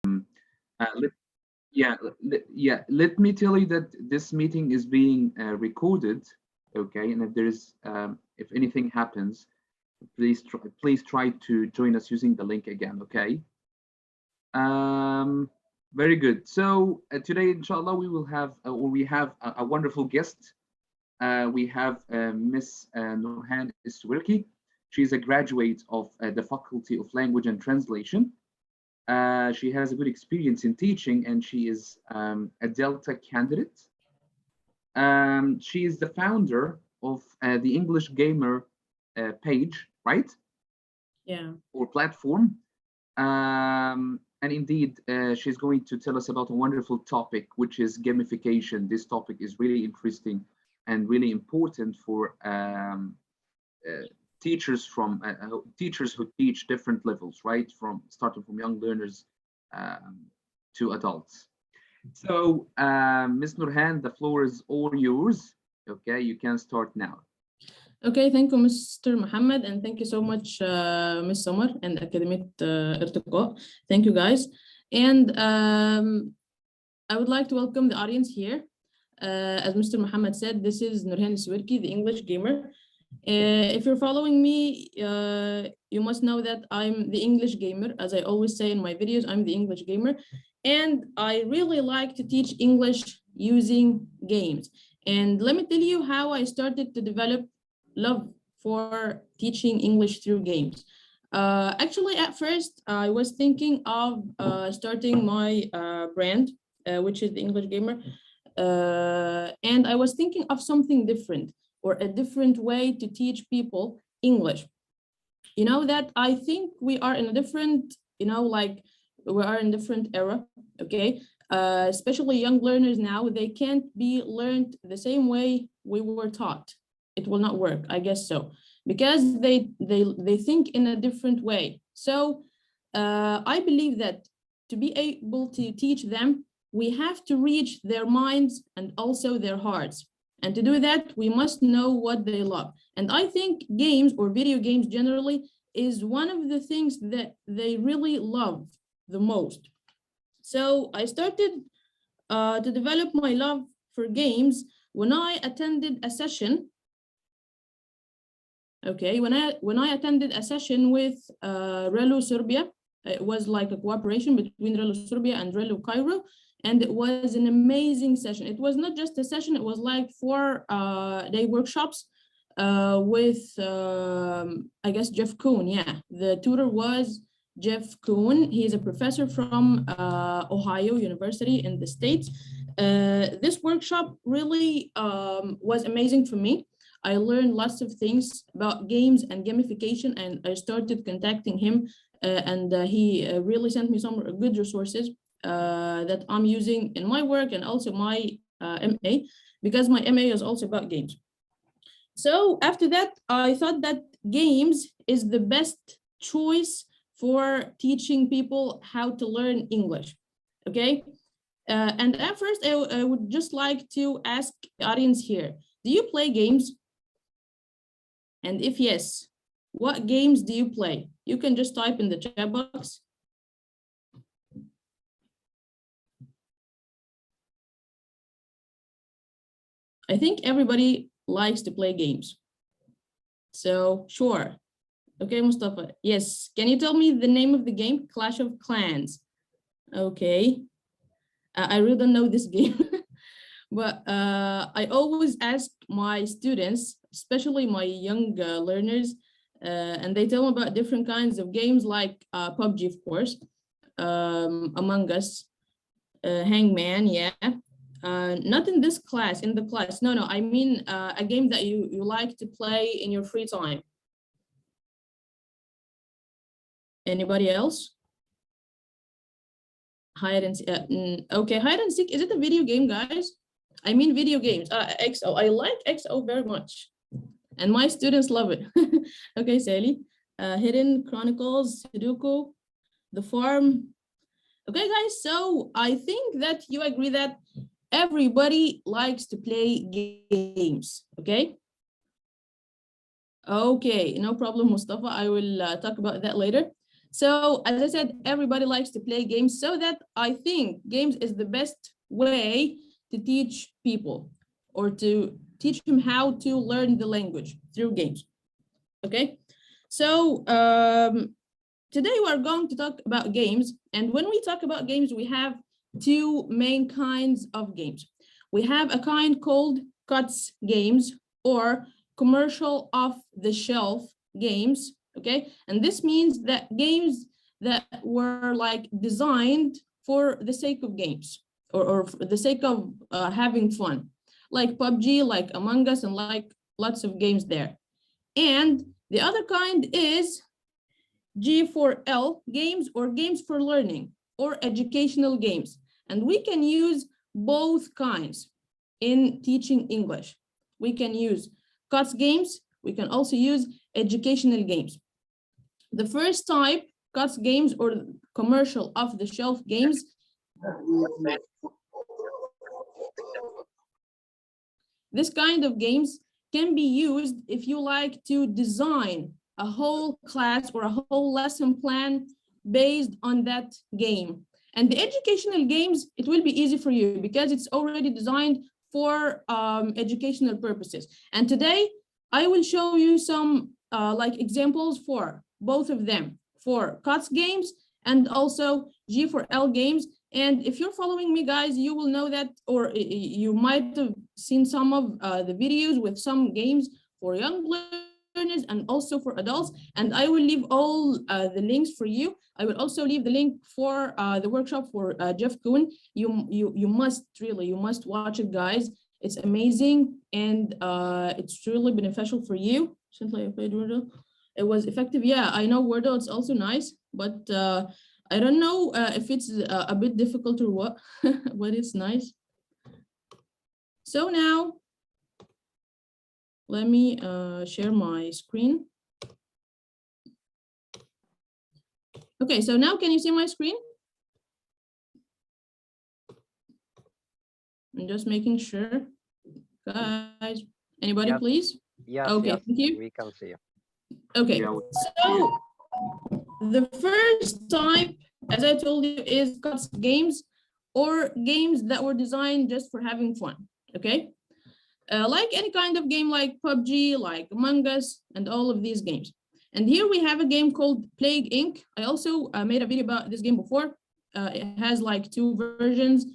Let, yeah, yeah. Let me tell you that this meeting is being recorded. Okay, and if anything happens, please try to join us using the link again. Okay. Um, very good. So today, inshallah, we will have or we have a wonderful guest. We have Ms. Nourhan Iswarki. She's a graduate of the Faculty of Language and Translation. She has a good experience in teaching, and she is a Delta candidate. She is the founder of the English Gamer page, right? Yeah. Or platform. And indeed, she's going to tell us about a wonderful topic, which is gamification. This topic is really interesting and really important for teachers teachers who teach different levels, right? From starting from young learners to adults. So, Ms. Nourhan, the floor is all yours. Okay, you can start now. Okay, thank you, Mr. Muhammad, and thank you so much, Ms. Summer and Academic Irtiqa. Thank you, guys. And I would like to welcome the audience here. As Mr. Muhammad said, this is Nourhan Iswarki, the English gamer. If you're following me, you must know that I'm the English gamer. As I always say in my videos, I'm the English gamer. And I really like to teach English using games. And let me tell you how I started to develop love for teaching English through games. Actually, at first, I was thinking of starting my brand, which is the English Gamer. And I was thinking of something different or a different way to teach people English. You know that I think we are in a different, like we are in a different era, okay? Especially young learners now, they can't be learned the same way we were taught. It will not work, I guess so, because they think in a different way. So I believe that to be able to teach them, we have to reach their minds and also their hearts. And to do that, we must know what they love. And I think games or video games generally is one of the things that they really love the most. So I started to develop my love for games when I attended a session. Okay, when I attended a session with Relo Serbia. It was like a cooperation between Relo Serbia and Relo Cairo, and it was an amazing session. It was not just a session; it was like 4-day workshops with I guess Jeff Kuhn. Yeah, the tutor was Jeff Kuhn. He's a professor from Ohio University in the States. This workshop really was amazing for me. I learned lots of things about games and gamification, and I started contacting him, and he really sent me some good resources that I'm using in my work and also my MA, because my MA is also about games. So after that, I thought that games is the best choice for teaching people how to learn English, okay? And at first, I would just like to ask the audience here, do you play games? And if yes, what games do you play? You can just type in the chat box. I think everybody likes to play games. So sure. Okay, Mustafa. Yes. Can you tell me the name of the game? Clash of Clans. Okay. I really don't know this game. But I always ask my students, especially my young learners, and they tell me about different kinds of games like PUBG, of course, Among Us, Hangman, yeah. Not in this class, in the class. No, I mean a game that you like to play in your free time. Anybody else? Hide and seek. Okay, hide and seek. Is it a video game, guys? I mean video games. XO. I like XO very much, and my students love it. Okay, Sally. Hidden Chronicles, Sudoku, The Farm. Okay, guys. So I think that you agree that everybody likes to play games. Okay. Okay, no problem, Mustafa. I will talk about that later. So as I said, everybody likes to play games, so that I think games is the best way to teach people or to teach them how to learn the language through games. Okay, so today we are going to talk about games. And when we talk about games, we have two main kinds of games. We have a kind called CUTS games, or commercial off-the-shelf games, okay? And this means that games that were like designed for the sake of games, or for the sake of having fun, like PUBG, like Among Us, and like lots of games there. And the other kind is G4L games, or games for learning, or educational games. And we can use both kinds in teaching English. We can use CUTS games. We can also use educational games. The first type, CUTS games, or commercial off-the-shelf games, this kind of games can be used if you like to design a whole class or a whole lesson plan based on that game. And the educational games, it will be easy for you because it's already designed for educational purposes. And today I will show you some like examples for both of them, for CUTS games and also G4L games. And if you're following me, guys, you will know that, or you might have seen some of the videos with some games for young learners and also for adults. And I will leave all the links for you. I will also leave the link for the workshop for Jeff Kuhn. You must watch it, guys. It's amazing, and it's really beneficial for you. It was effective. Yeah, I know Wordle, it's also nice, but I don't know if it's a bit difficult or what, but it's nice. So now, let me share my screen. Okay, so now can you see my screen? I'm just making sure. Guys, anybody, Yes. please? Yes, Okay, yes, thank you. we can see you. Okay, so the first type, as I told you, is CUTS games, or games that were designed just for having fun, okay? Like any kind of game, like PUBG, like Among Us, and all of these games. And here we have a game called Plague Inc. I also made a video about this game before. It has like two versions,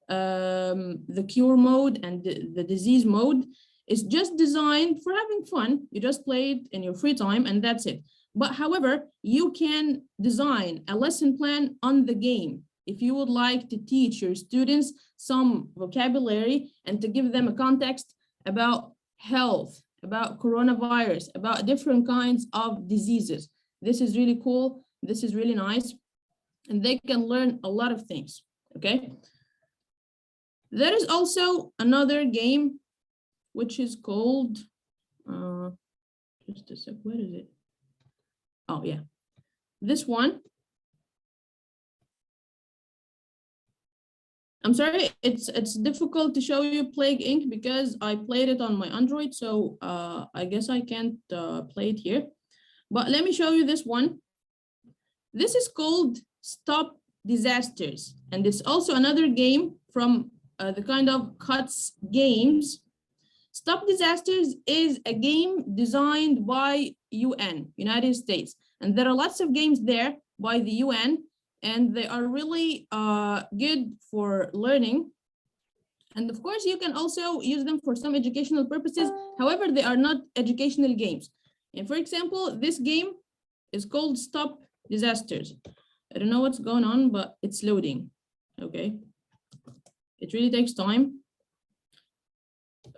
the cure mode and the disease mode. It's just designed for having fun. You just play it in your free time and that's it. But however, you can design a lesson plan on the game if you would like to teach your students some vocabulary and to give them a context about health, about coronavirus, about different kinds of diseases. This is really cool. This is really nice. And they can learn a lot of things, okay? There is also another game which is called, just a sec, where is it? Oh yeah, this one. I'm sorry, it's difficult to show you Plague Inc. because I played it on my Android, so I guess I can't play it here. But let me show you this one. This is called Stop Disasters, and it's also another game from the kind of CUTS games. Stop Disasters is a game designed by UN, United States, and there are lots of games there by the UN, and they are really good for learning. And of course, you can also use them for some educational purposes. However, they are not educational games. And for example, this game is called Stop Disasters. I don't know what's going on, but it's loading. Okay. It really takes time.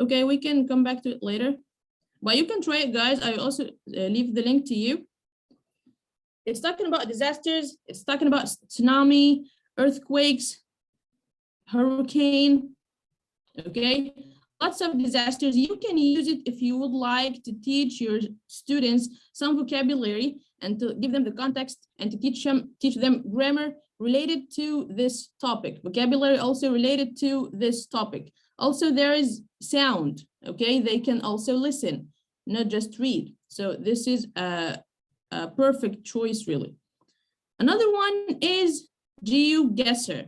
Okay, we can come back to it later. But you can try it, guys. I also leave the link to you. It's talking about disasters. It's talking about tsunami, earthquakes, hurricane, okay? Lots of disasters. You can use it if you would like to teach your students some vocabulary and to give them the context and to teach them grammar related to this topic, vocabulary also related to this topic. Also, there is sound, okay? They can also listen, not just read. So this is a perfect choice, really. Another one is GeoGuessr.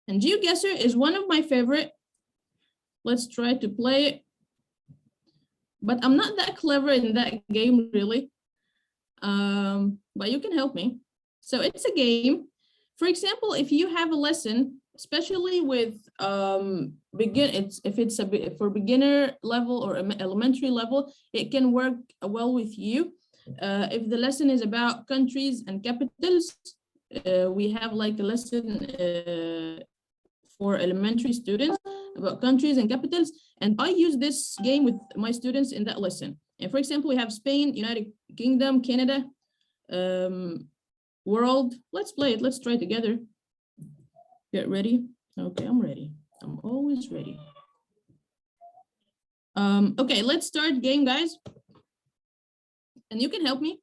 And GeoGuessr is one of my favorite. Let's try to play it. But I'm not that clever in that game, really. But you can help me. So it's a game. For example, if you have a lesson, especially with if it's for beginner level or elementary level, it can work well with you. If the lesson is about countries and capitals, we have like a lesson for elementary students about countries and capitals, and I use this game with my students in that lesson. And for example, we have Spain, United Kingdom, Canada, world. Let's play it. Let's try together. Get ready. Okay, I'm ready. I'm always ready. Okay, let's start game, guys. And you can help me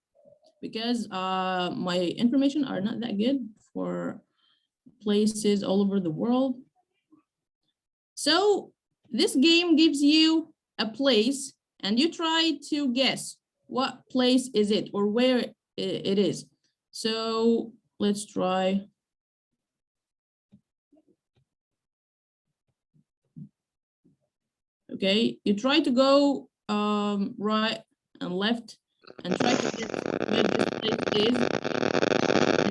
because my information are not that good for places all over the world. So this game gives you a place and you try to guess what place is it or where it is. So let's try. Okay, you try to go right and left and try to guess where this place is.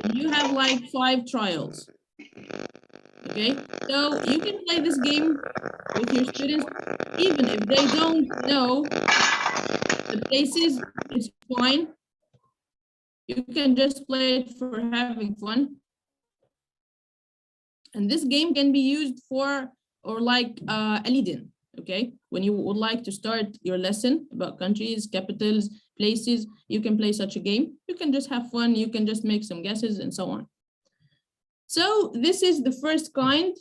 And you have like 5 trials. Okay, so you can play this game with your students, even if they don't know the places, it's fine. You can just play it for having fun. And this game can be used for, or like a lead-in, okay? When you would like to start your lesson about countries, capitals, places, you can play such a game. You can just have fun, you can just make some guesses and so on. So this is the first kind,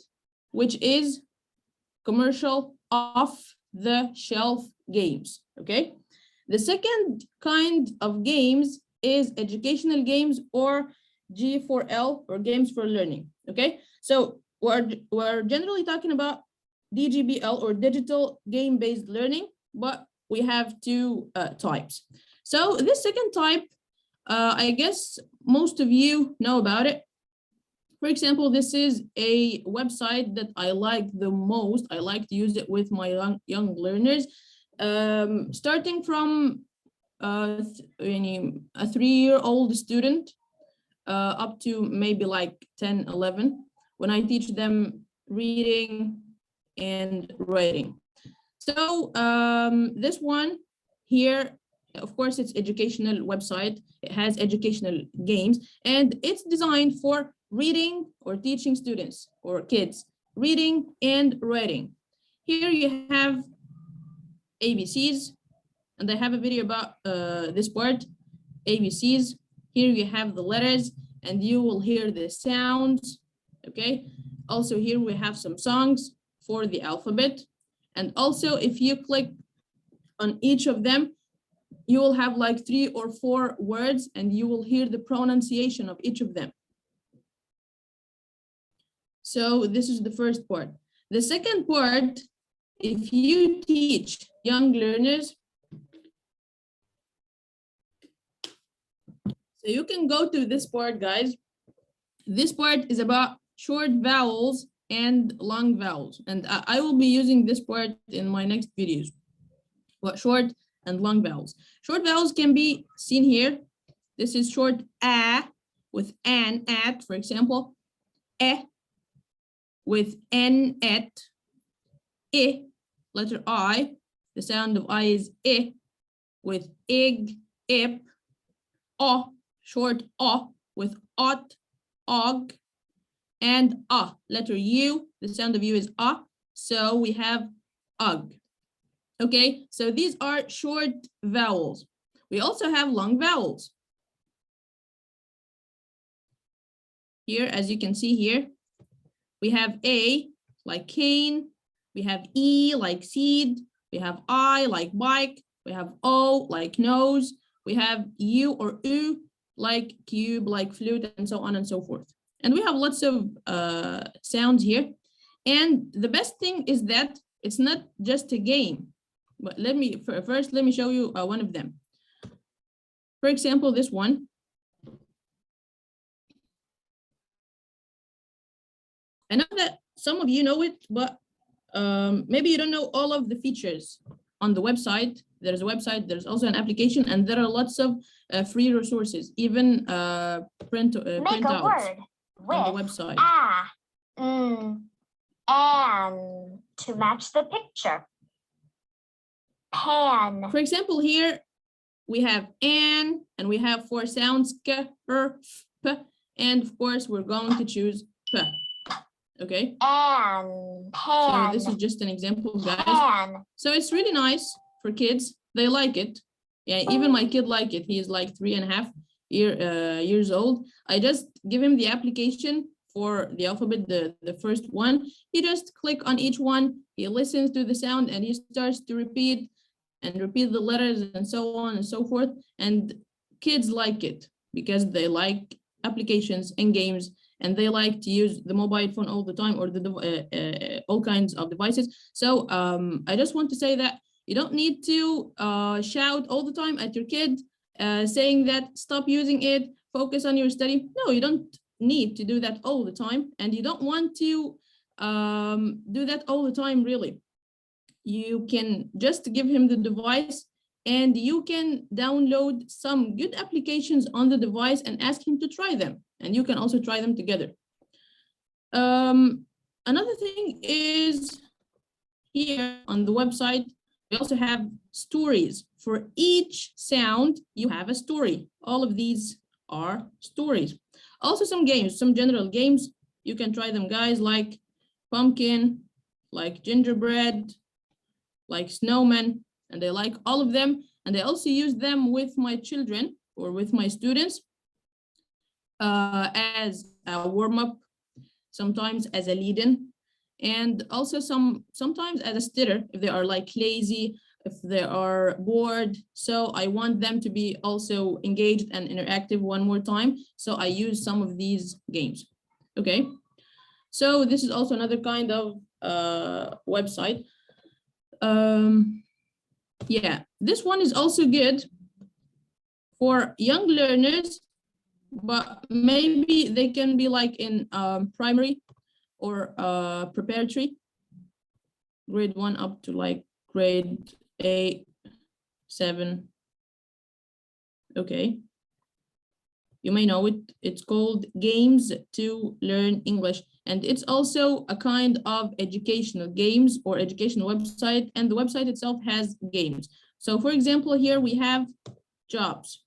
which is commercial off-the-shelf games, okay? The second kind of games is educational games or G4L or games for learning, okay? So we're generally talking about DGBL or digital game-based learning, but we have 2 types. So this second type, I guess most of you know about it. For example, this is a website that I like the most. I like to use it with my young learners, starting from a 3-year-old student up to maybe like 10, 11, when I teach them reading and writing. So this one here, of course, it's educational website. It has educational games, and it's designed for reading or teaching students or kids, reading and writing. Here you have ABCs, and I have a video about this part, ABCs. Here you have the letters, and you will hear the sounds, okay? Also here we have some songs for the alphabet. And also if you click on each of them, you will have like 3 or 4 words, and you will hear the pronunciation of each of them. So this is the first part. The second part, if you teach young learners, so you can go to this part, guys. This part is about short vowels and long vowels. And I will be using this part in my next videos. What short and long vowels. Short vowels can be seen here. This is short a with an, at, for example. E with n, et. I, letter I. The sound of I is I, with ig, ip. O, short o, with ot, og. And a, letter U. The sound of U is a. So we have ug. Okay, so these are short vowels. We also have long vowels. Here, as you can see here, we have A like cane, we have E like seed, we have I like bike, we have O like nose, we have U or U like cube, like flute, and so on and so forth. And we have lots of sounds here. And the best thing is that it's not just a game. But first let me show you one of them. For example, this one. I know that some of you know it, but maybe you don't know all of the features on the website. There's a website, there's also an application, and there are lots of free resources, even Make a word on the with website. And to match the picture. Pan. For example, here we have an, and we have 4 sounds, k, r, f, p, and of course we're going to choose p. Okay. And pan. So this is just an example, guys. Pan. So it's really nice for kids. They like it. Yeah, even my kid like it. He is like 3.5 years old. I just give him the application for the alphabet, the first one. He just click on each one. He listens to the sound and he starts to repeat the letters and so on and so forth. And kids like it because they like applications and games, and they like to use the mobile phone all the time, or the all kinds of devices. So I just want to say that you don't need to shout all the time at your kid, saying that stop using it, focus on your study. No, you don't need to do that all the time, and you don't want to do that all the time, really. You can just give him the device, and you can download some good applications on the device and ask him to try them, and you can also try them together. Another thing is, here on the website, we also have stories. For each sound, you have a story. All of these are stories. Also some games, some general games. You can try them, guys, like pumpkin, like gingerbread, like snowman, and I like all of them. And I also use them with my children or with my students as a warm-up, sometimes as a lead-in, and also sometimes as a stitter if they are like lazy, if they are bored. So I want them to be also engaged and interactive one more time. So I use some of these games. Okay. So this is also another kind of website. Yeah, this one is also good for young learners, but maybe they can be like in primary or preparatory, grade 1 up to like grade 8, 7. Okay. You may know it. It's called Games to Learn English. And it's also a kind of educational games or educational website. And the website itself has games. So for example, here we have jobs.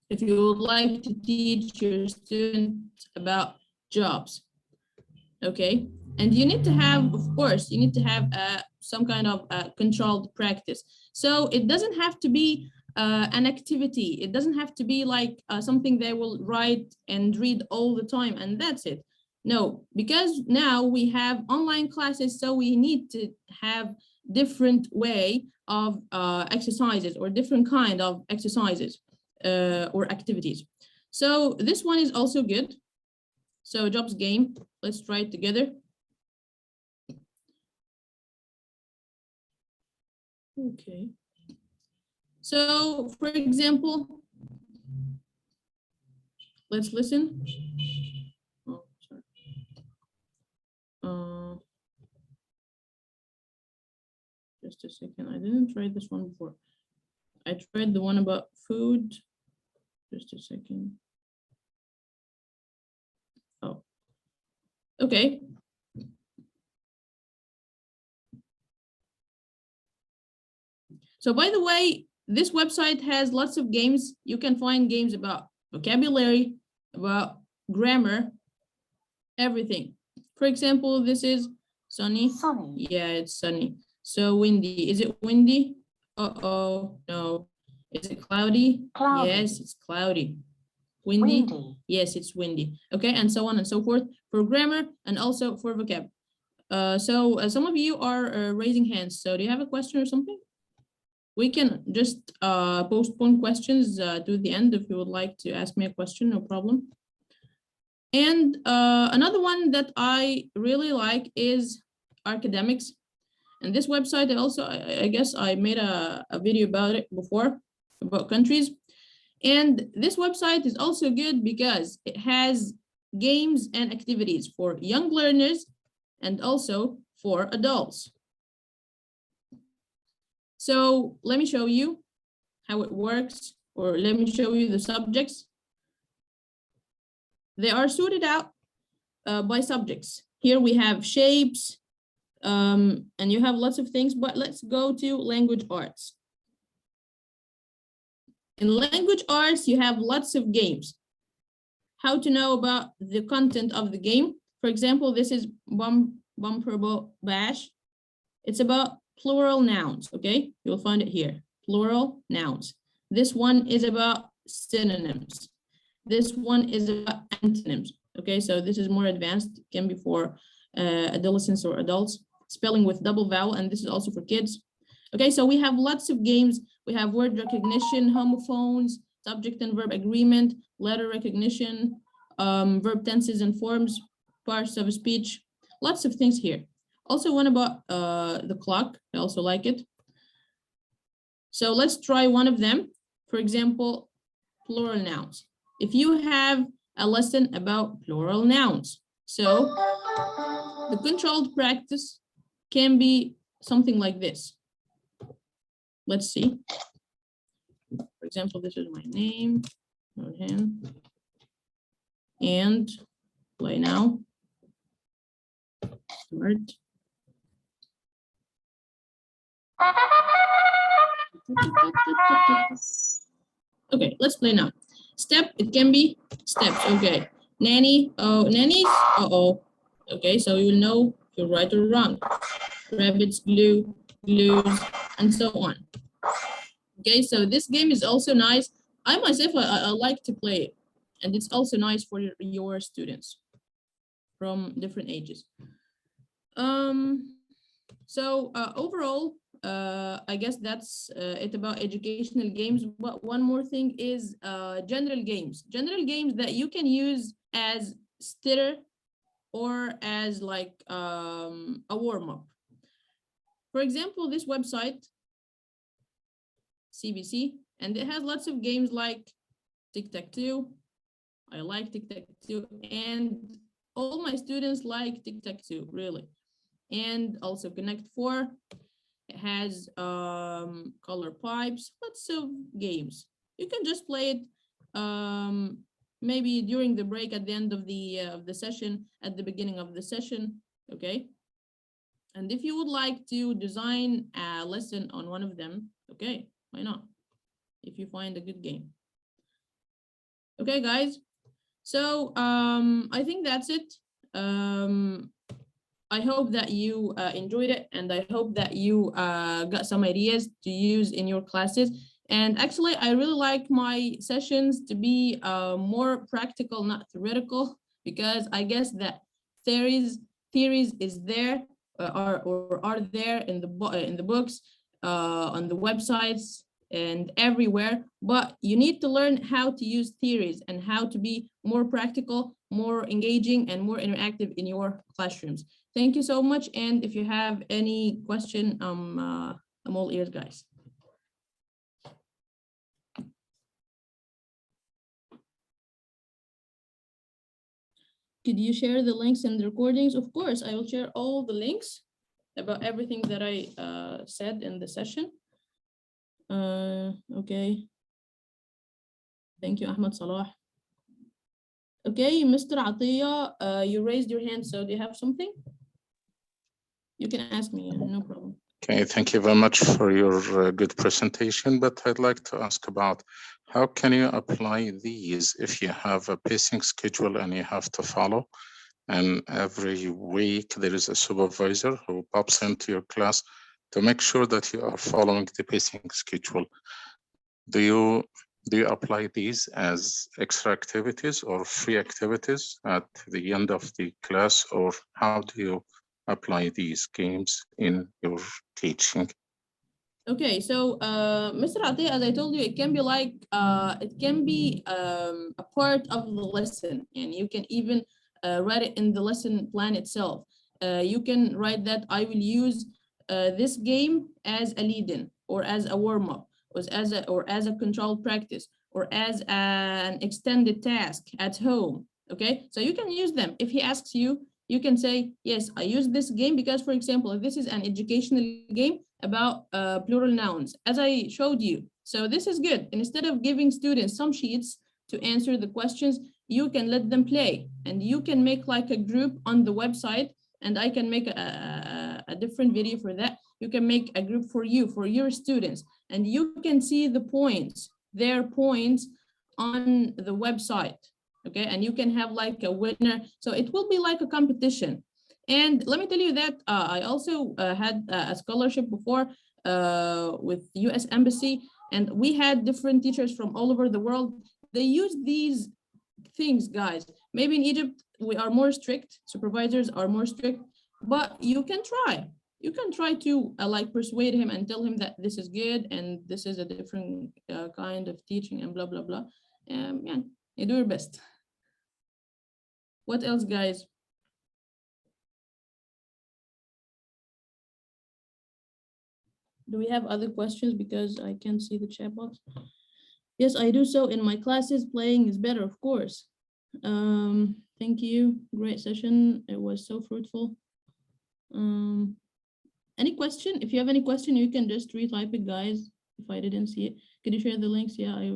If you would like to teach your students about jobs. Okay. And you need to have, of course, you need to have some kind of controlled practice. So it doesn't have to be an activity. It doesn't have to be like something they will write and read all the time and that's it. No, because now we have online classes, so we need to have different way of exercises or different kind of exercises or activities. So this one is also good. So jobs game, let's try it together. Okay. So, for example, let's listen. Oh, sorry. Just a second. I didn't try this one before. I tried the one about food. Just a second. Oh, okay. So by the way, this website has lots of games. You can find games about vocabulary, about grammar, everything. For example, this is sunny. Sunny. Yeah, it's sunny. So windy. Is it windy? Uh-oh, no. Is it cloudy? Cloudy. Yes, it's cloudy. Windy? Windy. Yes, it's windy. Okay, and so on and so forth for grammar and also for vocab. So some of you are raising hands. So do you have a question or something? We can just postpone questions to the end if you would like to ask me a question, no problem. And another one that I really like is academics. And this website also, I guess I made a video about it before, about countries. And this website is also good because it has games and activities for young learners and also for adults. So let me show you how it works, or let me show you the subjects. They are sorted out by subjects. Here we have shapes, and you have lots of things, but let's go to language arts. In language arts, you have lots of games. How to know about the content of the game. For example, this is Bumper Bash. It's about plural nouns, okay? You'll find it here, plural nouns. This one is about synonyms. This one is about antonyms, okay? So this is more advanced, can be for adolescents or adults. Spelling with double vowel, and this is also for kids. Okay, so we have lots of games. We have word recognition, homophones, subject and verb agreement, letter recognition, verb tenses and forms, parts of speech, lots of things here. Also one about the clock, I also like it. So let's try one of them. For example, plural nouns. If you have a lesson about plural nouns, so the controlled practice can be something like this. Let's see. For example, this is my name, Nourhan, and play now. Start. Okay, let's play now. Step, it can be steps. Okay, nanny, oh, nannies, uh-oh. Okay, so you'll know if you're right or wrong. Rabbits, glue, glues, and so on. Okay, so this game is also nice. I myself, I like to play it, and it's also nice for your students from different ages. So overall, I guess that's it about educational games. But one more thing is general games. General games that you can use as stitter or as like a warm-up. For example, this website, CBC, and it has lots of games like tic-tac-toe. I like tic-tac-toe, and all my students like tic-tac-toe, really. And also Connect 4. It has color pipes, lots of games. You can just play it maybe during the break, at the end of the session, at the beginning of the session, okay? And if you would like to design a lesson on one of them, okay, why not? If you find a good game. Okay, guys. So I think that's it. I hope that you enjoyed it, and I hope that you got some ideas to use in your classes. And actually, I really like my sessions to be more practical, not theoretical, because I guess that theories is there are there in the books, on the websites, and everywhere, but you need to learn how to use theories and how to be more practical, more engaging, and more interactive in your classrooms. Thank you so much, and if you have any question, I'm all ears, guys. Could you share the links and the recordings? Of course, I will share all the links about everything that I said in the session. Okay. Thank you, Ahmed Salah. Okay, Mr. Atiya, you raised your hand, so do you have something? You can ask me, no problem. Okay, thank you very much for your good presentation, but I'd like to ask about how can you apply these if you have a pacing schedule and you have to follow, and every week there is a supervisor who pops into your class to make sure that you are following the pacing schedule. Do you apply these as extra activities or free activities at the end of the class, or how do you apply these games in your teaching? Okay, so Mr. Ati, as I told you, it can be like it can be a part of the lesson, and you can even write it in the lesson plan itself. You can write that I will use this game as a lead-in, or as a warm-up, or as a controlled practice, or as an extended task at home, Okay, so you can use them. If he asks you, you can say, yes, I use this game because, for example, this is an educational game about plural nouns, as I showed you. So this is good. Instead of giving students some sheets to answer the questions, you can let them play, and you can make like a group on the website, and I can make a different video for that. You can make a group for you, for your students, and you can see the points, their points on the website. Okay, and you can have like a winner. So it will be like a competition. And let me tell you that I also had a scholarship before with US Embassy, and we had different teachers from all over the world. They use these things, guys. Maybe in Egypt, we are more strict, supervisors are more strict, but you can try. You can try to like persuade him and tell him that this is good and this is a different kind of teaching and blah, blah, blah. Yeah, you do your best. What else, guys? Do we have other questions? Because I can't see the chat box. Yes, I do so in my classes. Playing is better, of course. Thank you. Great session. It was so fruitful. Any question? If you have any question, you can just retype it, guys. If I didn't see it, could you share the links? Yeah, I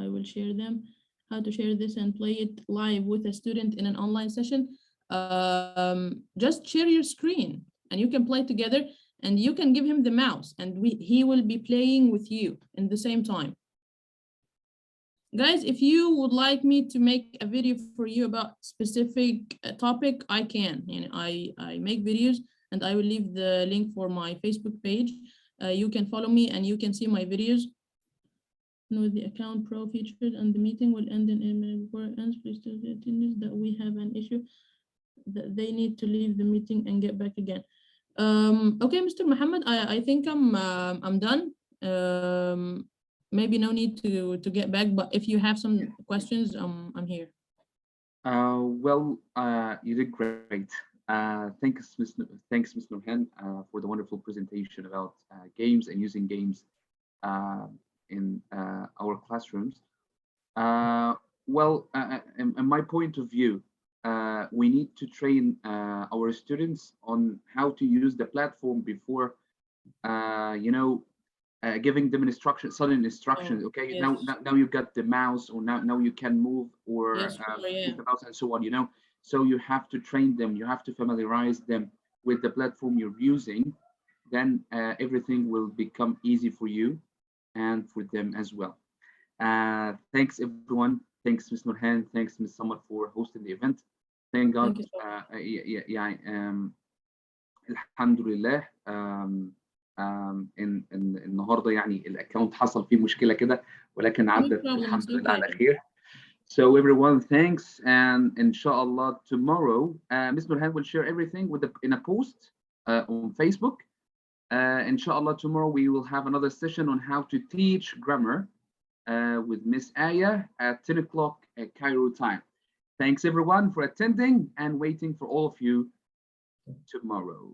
will share them. How to share this and play it live with a student in an online session. Just share your screen and you can play together, and you can give him the mouse, and he will be playing with you in the same time. Guys, if you would like me to make a video for you about specific topic, I can. And I make videos, and I will leave the link for my Facebook page. You can follow me and you can see my videos. No, the account pro featured and the meeting will end in a minute before it ends. Please tell the attendees that we have an issue, that they need to leave the meeting and get back again. Okay, Mr. Mohammed, I think I'm done. Maybe no need to get back, but if you have some questions, I'm here. Well, you did great. Thanks, Ms. Nourhan, for the wonderful presentation about games and using games in our classrooms. Well, in my point of view, we need to train our students on how to use the platform before, giving them sudden instructions. Okay, yes. now you got the mouse, or now you can move, or Yes, sure, yeah. the mouse, and so on. So you have to train them. You have to familiarize them with the platform you're using. Then everything will become easy for you and for them as well. Thanks everyone. Thanks Ms. Nourhan. Thanks Ms. Samar for hosting the event. Thank God. الحمد لله. إن النهارده يعني الاكونت حصل فيه مشكله كده، ولكن عدت الحمد لله على خير. So everyone, thanks, and inshallah tomorrow, Ms. Nourhan will share everything in a post on Facebook. Inshallah tomorrow we will have another session on how to teach grammar with Miss Aya at 10 o'clock at Cairo time. Thanks everyone for attending and waiting for all of you tomorrow.